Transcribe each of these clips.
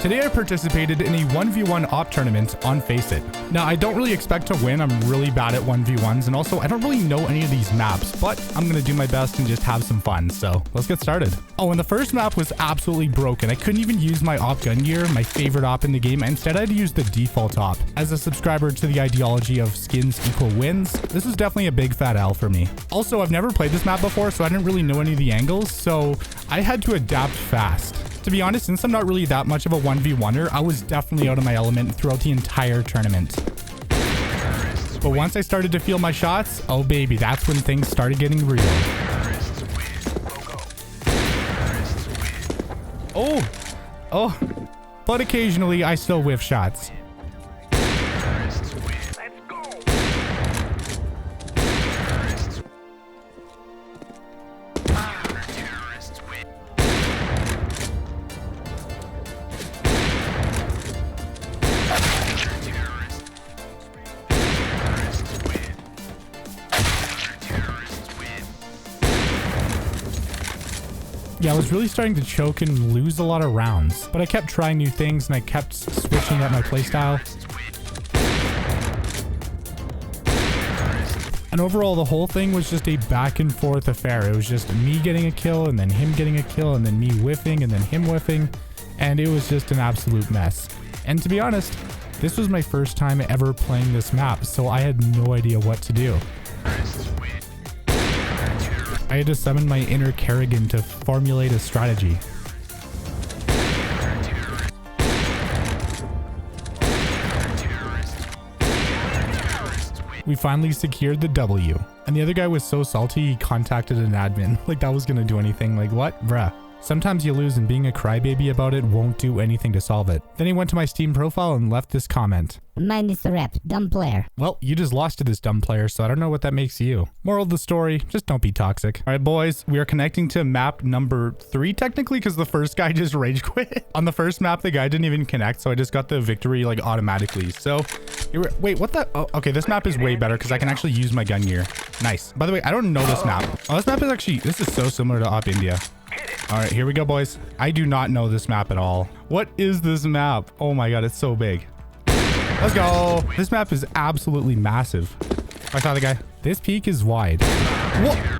Today I participated in a 1v1 AWP tournament on Faceit. Now I don't really expect to win, I'm really bad at 1v1s, and also I don't really know any of these maps, but I'm gonna do my best and just have some fun, so let's get started. Oh, and the first map was absolutely broken. I couldn't even use my AWP gun gear, my favorite AWP in the game. Instead I had to use the default AWP. As a subscriber to the ideology of skins equal wins, this is definitely a big fat L for me. Also, I've never played this map before, so I didn't really know any of the angles, so I had to adapt fast. To be honest, since I'm not really that much of a 1v1er, I was definitely out of my element throughout the entire tournament. But once I started to feel my shots, oh baby, that's when things started getting real. Oh, but occasionally I still whiff shots. Yeah, I was really starting to choke and lose a lot of rounds, but I kept trying new things and I kept switching up my playstyle. And overall, the whole thing was just a back and forth affair. It was just me getting a kill and then him getting a kill and then me whiffing and then him whiffing. And it was just an absolute mess. And to be honest, this was my first time ever playing this map, so I had no idea what to do. I had to summon my inner Kerrigan to formulate a strategy. We finally secured the W. And the other guy was so salty he contacted an admin. Like that was gonna do anything. Like what? Bruh. Sometimes you lose and being a crybaby about it won't do anything to solve it. Then he went to my Steam profile and left this comment. Minus the rep, dumb player. Well, you just lost to this dumb player, so I don't know what that makes you. Moral of the story, just don't be toxic. All right, boys, we are connecting to map number 3 technically because the first guy just rage quit. On the first map, the guy didn't even connect, so I just got the victory like automatically. So, wait, what the? Oh, okay, this map is way better because I can actually use my gun gear. Nice. By the way, I don't know this map. Oh, this map is actually, this is so similar to AWP India. All right, here we go, boys. I do not know this map at all. What is this map? Oh my God, it's so big. Let's go. This map is absolutely massive. I saw the guy. This peak is wide. Whoa.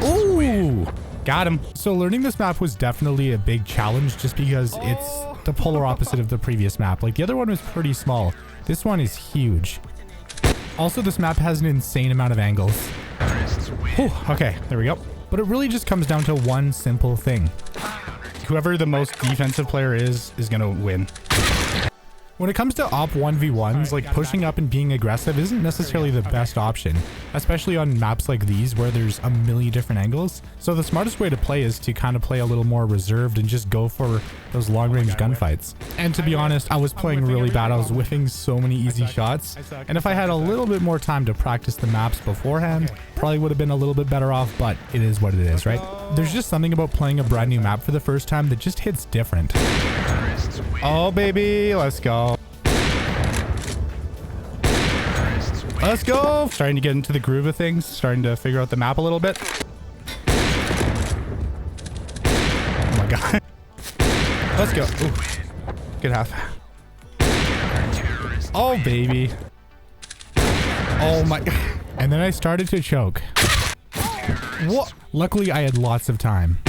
Ooh, got him. So learning this map was definitely a big challenge just because it's the polar opposite of the previous map. Like the other one was pretty small. This one is huge. Also, this map has an insane amount of angles. Whew, okay, there we go. But it really just comes down to one simple thing. Whoever the most defensive player is gonna win. When it comes to AWP 1v1s, like pushing up and being aggressive isn't necessarily the best option, especially on maps like these where there's a million different angles. So the smartest way to play is to kind of play a little more reserved and just go for those long-range gunfights. And to be honest, I was playing really bad. I was whiffing so many easy shots. And if I had a little bit more time to practice the maps beforehand, probably would have been a little bit better off, but it is what it is, right? There's just something about playing a brand new map for the first time that just hits different. Oh baby, let's go. Let's go. Starting to get into the groove of things, starting to figure out the map a little bit. Oh my God. Let's go. Ooh. Good half. Oh baby. Oh my God. And then I started to choke. What? Luckily I had lots of time.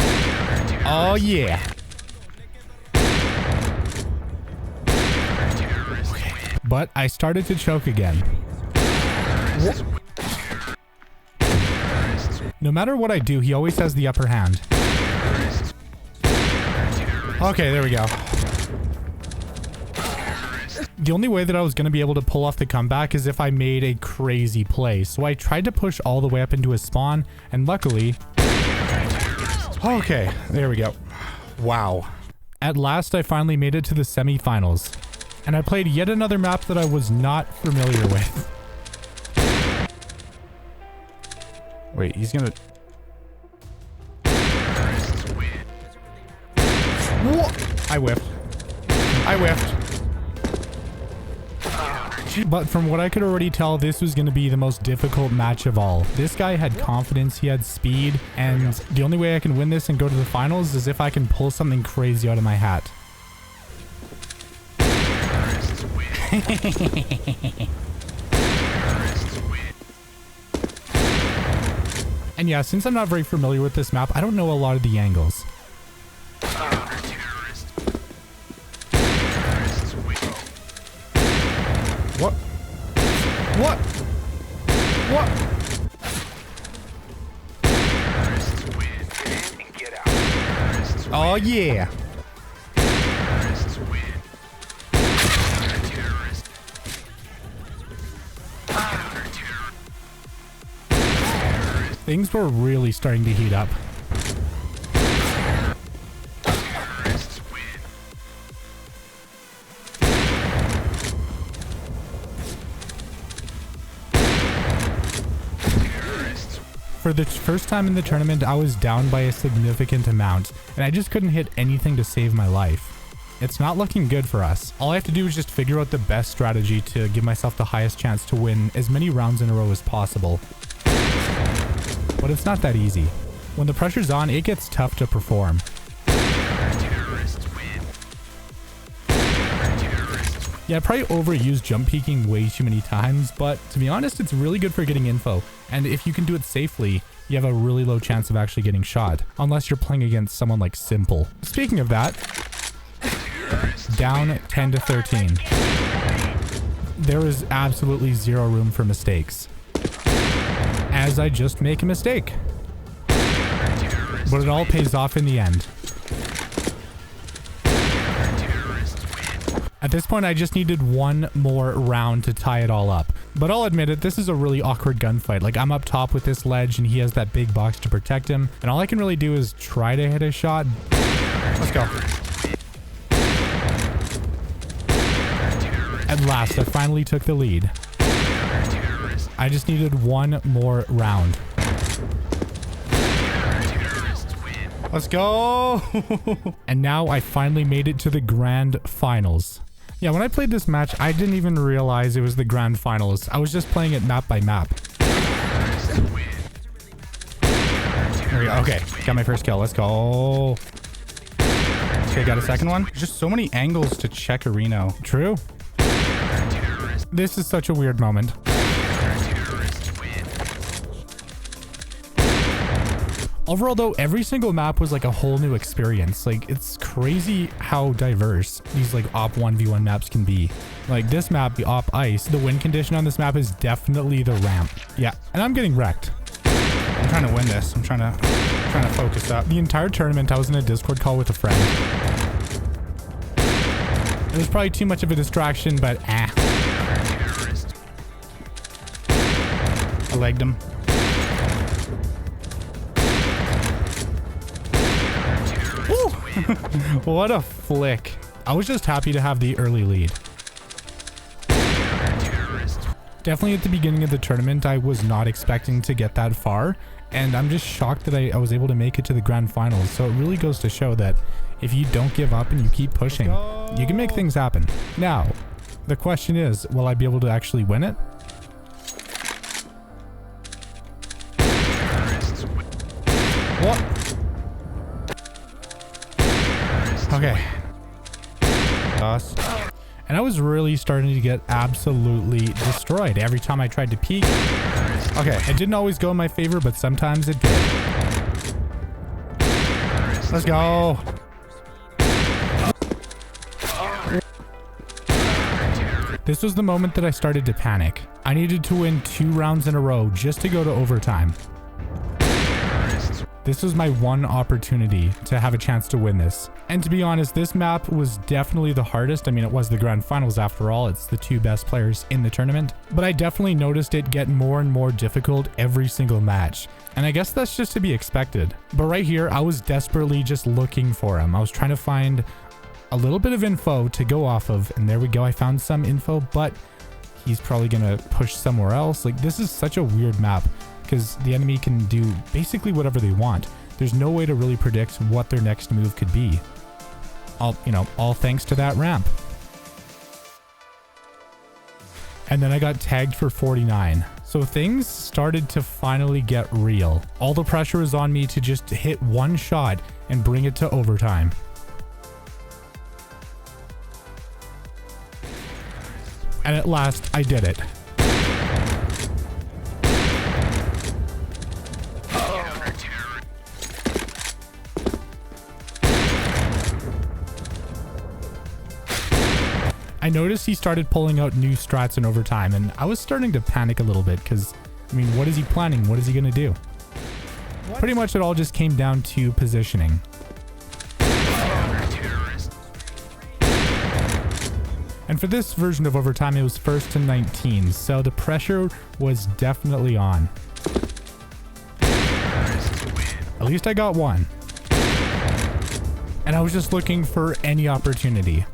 Oh yeah. But I started to choke again. What? No matter what I do, he always has the upper hand. Okay, there we go. The only way that I was going to be able to pull off the comeback is if I made a crazy play. So I tried to push all the way up into his spawn, and luckily... Okay, there we go. Wow. At last, I finally made it to the semifinals. And I played yet another map that I was not familiar with. Wait, he's gonna... What? I whiffed. I whiffed. But from what I could already tell, this was going to be the most difficult match of all. This guy had confidence, he had speed, and the only way I can win this and go to the finals is if I can pull something crazy out of my hat. And yeah, since I'm not very familiar with this map, I don't know a lot of the angles. What? What? What? Oh yeah. Things were really starting to heat up. For the first time in the tournament, I was down by a significant amount, and I just couldn't hit anything to save my life. It's not looking good for us. All I have to do is just figure out the best strategy to give myself the highest chance to win as many rounds in a row as possible. But it's not that easy. When the pressure's on, it gets tough to perform. Yeah, I probably overused jump peeking way too many times, but to be honest, it's really good for getting info. And if you can do it safely, you have a really low chance of actually getting shot, unless you're playing against someone like Simple. Speaking of that, down 10 to 13. There is absolutely zero room for mistakes, as I just make a mistake. But it all pays off in the end. At this point, I just needed one more round to tie it all up. But I'll admit it, this is a really awkward gunfight. Like, I'm up top with this ledge and he has that big box to protect him. And all I can really do is try to hit a shot. Let's go. At last, I finally took the lead. I just needed one more round. Let's go. And now I finally made it to the grand finals. Yeah, when I played this match, I didn't even realize it was the grand finals. I was just playing it map by map. There we go. Okay, got my first kill. Let's go. Okay, got a second one. There's just so many angles to check a Reno. True. This is such a weird moment. Overall though, every single map was like a whole new experience. Like, it's crazy how diverse these like AWP 1v1 maps can be. Like this map, the AWP Ice, the win condition on this map is definitely the ramp. Yeah, and I'm getting wrecked. I'm trying to win this. I'm trying to focus up. The entire tournament, I was in a Discord call with a friend. It was probably too much of a distraction, but I legged him. What a flick. I was just happy to have the early lead. Definitely at the beginning of the tournament, I was not expecting to get that far. And I'm just shocked that I was able to make it to the grand finals. So it really goes to show that if you don't give up and you keep pushing, you can make things happen. Now, the question is, will I be able to actually win it? What? Okay. And I was really starting to get absolutely destroyed every time I tried to peek. Okay, it didn't always go in my favor, but sometimes it did. Let's go. This was the moment that I started to panic. I needed to win 2 rounds in a row just to go to overtime. This was my one opportunity to have a chance to win this. And to be honest, this map was definitely the hardest. I mean, it was the grand finals after all. It's the 2 best players in the tournament. But I definitely noticed it get more and more difficult every single match. And I guess that's just to be expected. But right here, I was desperately just looking for him. I was trying to find a little bit of info to go off of. And there we go. I found some info, but he's probably going to push somewhere else. Like, this is such a weird map, because the enemy can do basically whatever they want. There's no way to really predict what their next move could be. All thanks to that ramp. And then I got tagged for 49. So things started to finally get real. All the pressure was on me to just hit one shot and bring it to overtime. And at last, I did it. I noticed he started pulling out new strats in overtime, and I was starting to panic a little bit because, I mean, what is he planning? What is he going to do? Pretty much it all just came down to positioning. And for this version of overtime, it was 1st to 19, so the pressure was definitely on. At least I got one. And I was just looking for any opportunity.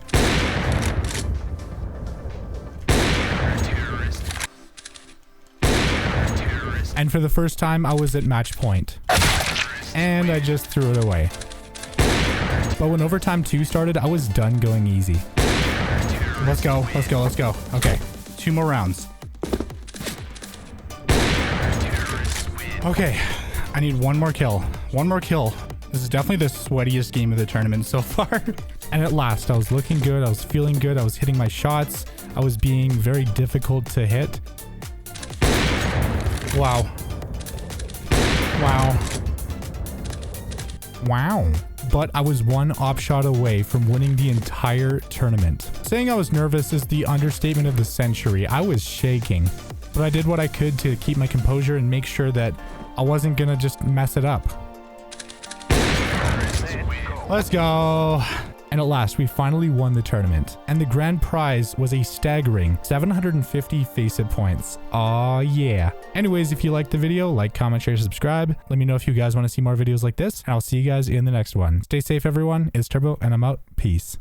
And for the first time, I was at match point. And I just threw it away. But when overtime 2 started, I was done going easy. Let's go, let's go, let's go. Okay, 2 more rounds. Okay, I need one more kill. One more kill. This is definitely the sweatiest game of the tournament so far. And at last, I was looking good. I was feeling good. I was hitting my shots. I was being very difficult to hit. Wow. Wow. Wow. But I was one op shot away from winning the entire tournament. Saying I was nervous is the understatement of the century. I was shaking, but I did what I could to keep my composure and make sure that I wasn't gonna just mess it up. Let's go. And at last, we finally won the tournament. And the grand prize was a staggering 750 Faceit points. Aw, yeah. Anyways, if you liked the video, like, comment, share, subscribe. Let me know if you guys want to see more videos like this, and I'll see you guys in the next one. Stay safe, everyone. It's Turbo, and I'm out. Peace.